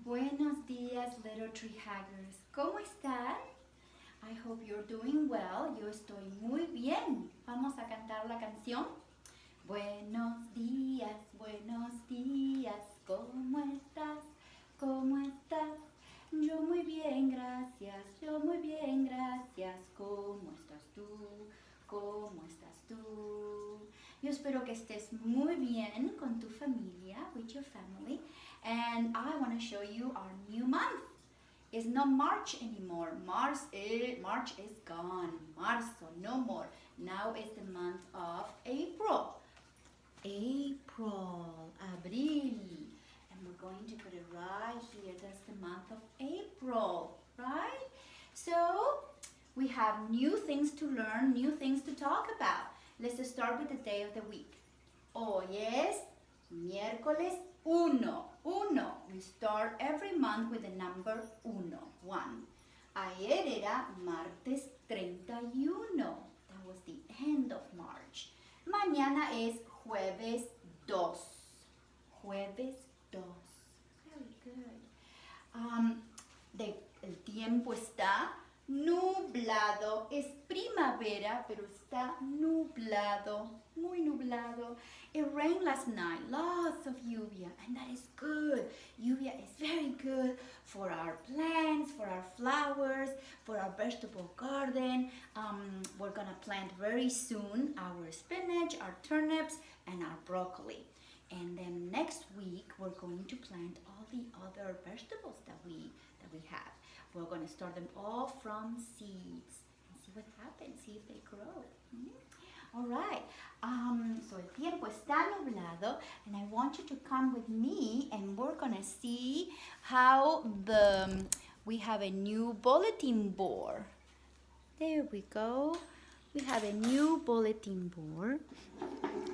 Buenos días, little tree huggers. ¿Cómo están? I hope you're doing well. Yo estoy muy bien. Vamos a cantar la canción. Buenos días, ¿cómo estás? ¿Cómo estás? Yo muy bien, gracias. Yo muy bien, gracias. ¿Cómo estás tú? ¿Cómo estás tú? Yo espero que estés muy bien con tu familia, with your family. And I want to show you our new month. It's not March anymore. March is gone. Marzo, no more. Now it's the month of April. April, Abril. And we're going to put it right here. That's the month of April, right? So we have new things to learn, new things to talk about. Let's start with the day of the week. Hoy es miércoles 1. We start every month with the number 1. Ayer era martes 31. That was the end of March. Mañana es jueves 2. Jueves 2. Very good. El tiempo está nublado. Es primavera, pero está nublado. Muy nublado. It rained last night. Lots of lluvia. And that is good. Lluvia is very good for our plants, for our flowers, for our vegetable garden. We're going to plant very soon our spinach, our turnips, and our broccoli. And then next week, we're going to plant all the other vegetables that we have. We're going to start them all from seeds and see what happens, see if they grow. All right, so el tiempo está nublado, and I want you to come with me, and we're going to see how we have a new bulletin board. There we go. We have a new bulletin board.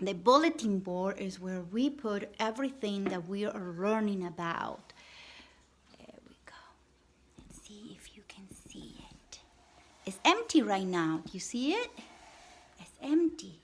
The bulletin board is where we put everything that we are learning about. There we go. Let's see if you can see it. It's empty right now. Do you see it? It's empty.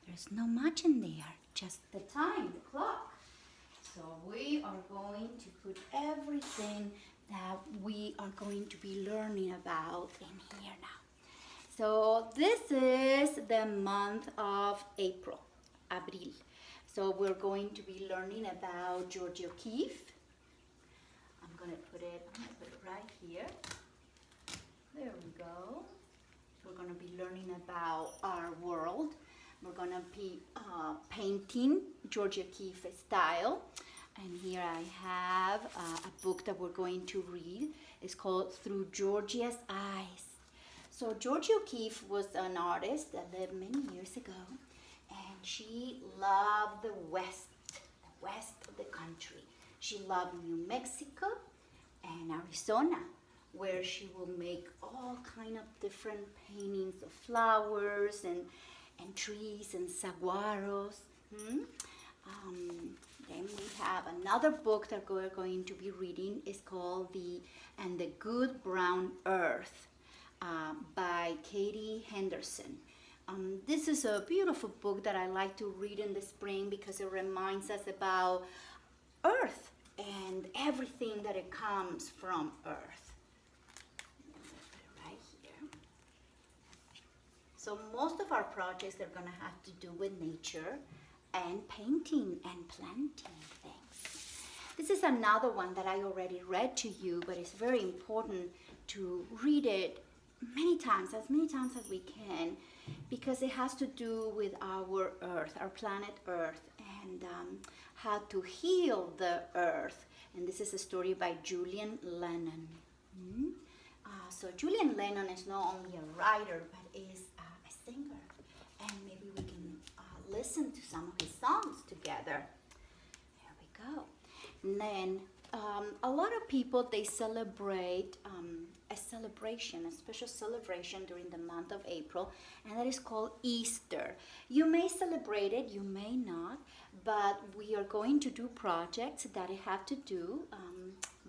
There's not much in there, just the time, the clock. So we are going to put everything that we are going to be learning about in here now. So this is the month of April, Abril. So we're going to be learning about George O'Keeffe. I'm going to put it right here. There we go. We're going to be learning about our world. We're going to be painting George O'Keeffe style. And here I have a book that we're going to read. It's called Through Georgia's Eyes. So Georgia O'Keeffe was an artist that lived many years ago, and she loved the west of the country. She loved New Mexico and Arizona, where she will make all kind of different paintings of flowers and trees and saguaros. Then we have another book that we're going to be reading. It's called The Good Brown Earth. By Katie Henderson. This is a beautiful book that I like to read in the spring because it reminds us about Earth and everything that it comes from Earth. Right here. So most of our projects are going to have to do with nature and painting and planting things. This is another one that I already read to you, but it's very important to read it many times as we can, because it has to do with our Earth, our planet Earth, and how to heal the Earth. And this is a story by Julian Lennon. So Julian Lennon is not only a writer, but is a singer. And maybe we can listen to some of his songs together. There we go. And then a lot of people, they celebrate a special celebration during the month of April, and that is called Easter. You may celebrate it, you may not, but we are going to do projects that have to do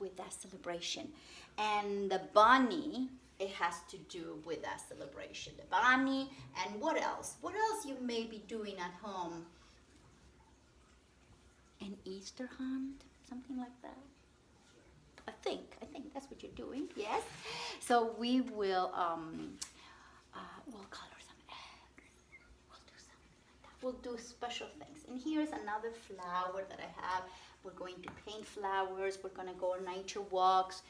with that celebration. And the bunny, it has to do with that celebration. The bunny, and what else? What else you may be doing at home? An Easter hunt, something like that. So we will we'll color some eggs. We'll do something like that. We'll do special things. And here's another flower that I have. We're going to paint flowers. We're gonna go on nature walks.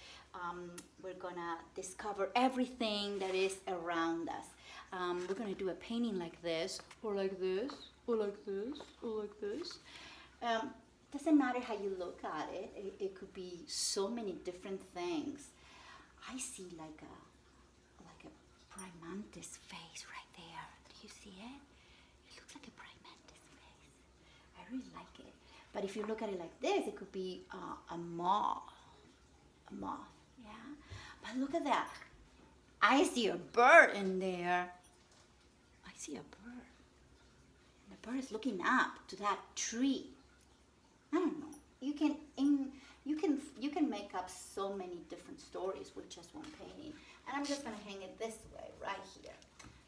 We're gonna discover everything that is around us. We're gonna do a painting like this, or like this, or like this, or like this. Doesn't matter how you look at it. It could be so many different things. I see like a praying mantis face right there. Do you see it? It looks like a praying mantis face. I really like it. But if you look at it like this, it could be a moth. A moth, yeah. But look at that. I see a bird in there. I see a bird. And the bird is looking up to that tree. I don't know. You can make up so many different stories with just one painting. And I'm just gonna hang it this way, right here.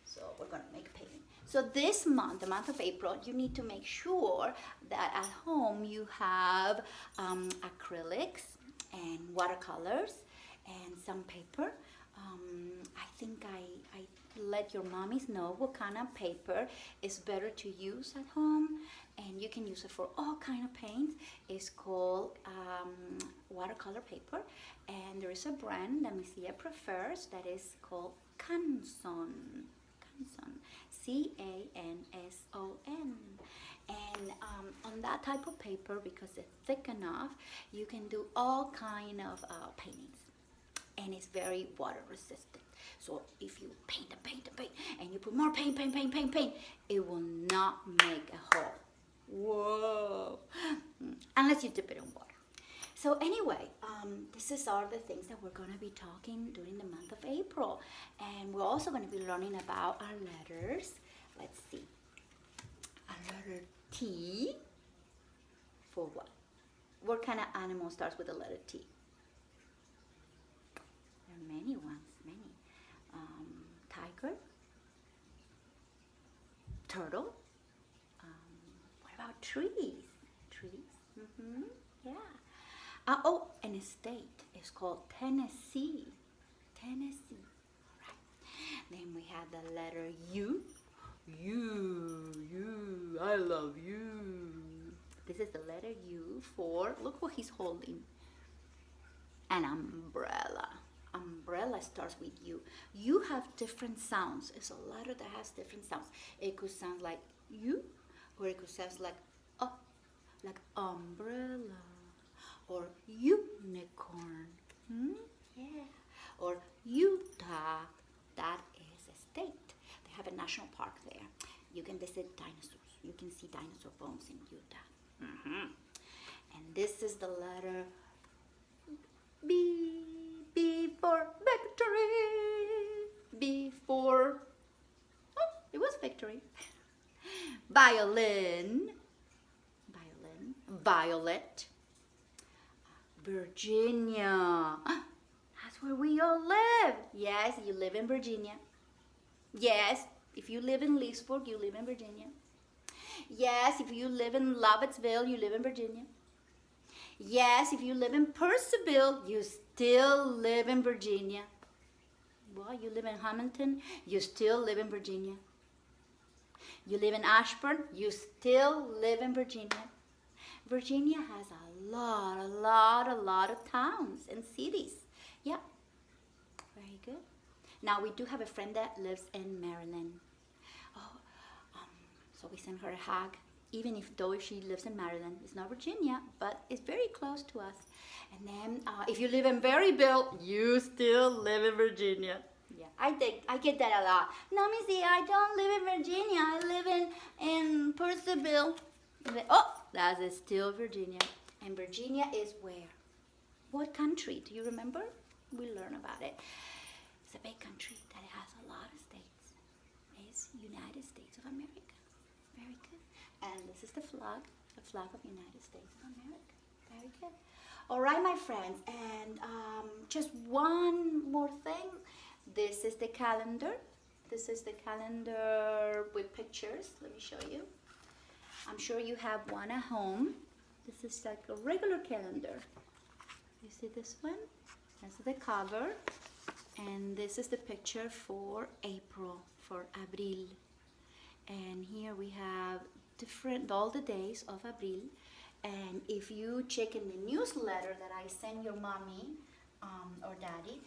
So we're gonna make a painting. So this month, the month of April, you need to make sure that at home you have acrylics and watercolors and some paper. I think I let your mommies know what kind of paper is better to use at home, and you can use it for all kind of paints. It's called watercolor paper, and there is a brand that Misia prefers that is called Canson. C-A-N-S-O-N. And on that type of paper, because it's thick enough, you can do all kind of paintings, and it's very water resistant. So if you paint and paint and paint, and you put more paint, it will not make a hole. Whoa! Unless you dip it in water. So anyway, this is all the things that we're going to be talking during the month of April. And we're also going to be learning about our letters. Let's see. A letter T for what? What kind of animal starts with the letter T? There are many ones, many. Tiger, turtle. What about trees? Trees, yeah. Oh, and a state is called Tennessee. Tennessee, all right. Then we have the letter U. You, I love you. This is the letter U for, look what he's holding. An umbrella. Umbrella starts with U. You have different sounds. It's a letter that has different sounds. It could sound like U, or it could sound like umbrella, or unicorn. Yeah. Or Utah. That is a state. They have a national park there. You can visit dinosaurs. You can see dinosaur bones in Utah. And this is the letter B. B for victory. B for, oh, it was victory. Violin. Violin. Violet. Virginia. That's where we all live. Yes, you live in Virginia. Yes, if you live in Leesburg, you live in Virginia. Yes, if you live in Lovettsville, you live in Virginia. Yes, if you live in Purcellville, you still live in Virginia. Well, you live in Hamilton, you still live in Virginia. You live in Ashburn, you still live in Virginia. Virginia has a lot of towns and cities. Yeah, very good. Now we do have a friend that lives in Maryland. So we send her a hug. Even if though she lives in Maryland, it's not Virginia, but it's very close to us. And then if you live in Berryville, you still live in Virginia. Yeah, I get that a lot. No, Missy, I don't live in Virginia. I live in Purcellville. Oh, that is still Virginia. And Virginia is where? What country? Do you remember? We learn about it. It's a big country that has a lot of states. It's United States of America. Very good. And this is the flag of United States of America. Very good. All right, my friends, and just one more thing. This is the calendar. This is the calendar with pictures. Let me show you. I'm sure you have one at home. This is like a regular calendar. You see this one? That's the cover. And this is the picture for April, for Abril. And here we have all the days of Abril. And if you check in the newsletter that I send your mommy or daddy,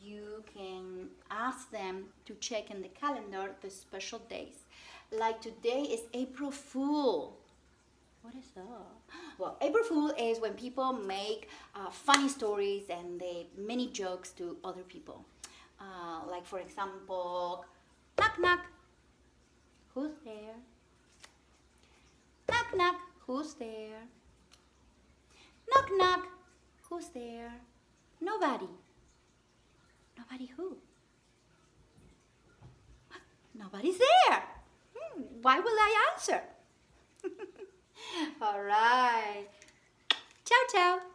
you can ask them to check in the calendar the special days. Like today is April Fool. What is that? Well, April Fool is when people make funny stories and they many jokes to other people. Like for example, knock knock, who's there? Knock knock, who's there? Knock knock, who's there? Nobody. Nobody who? Nobody's there. Why will I answer? All right. Ciao, ciao.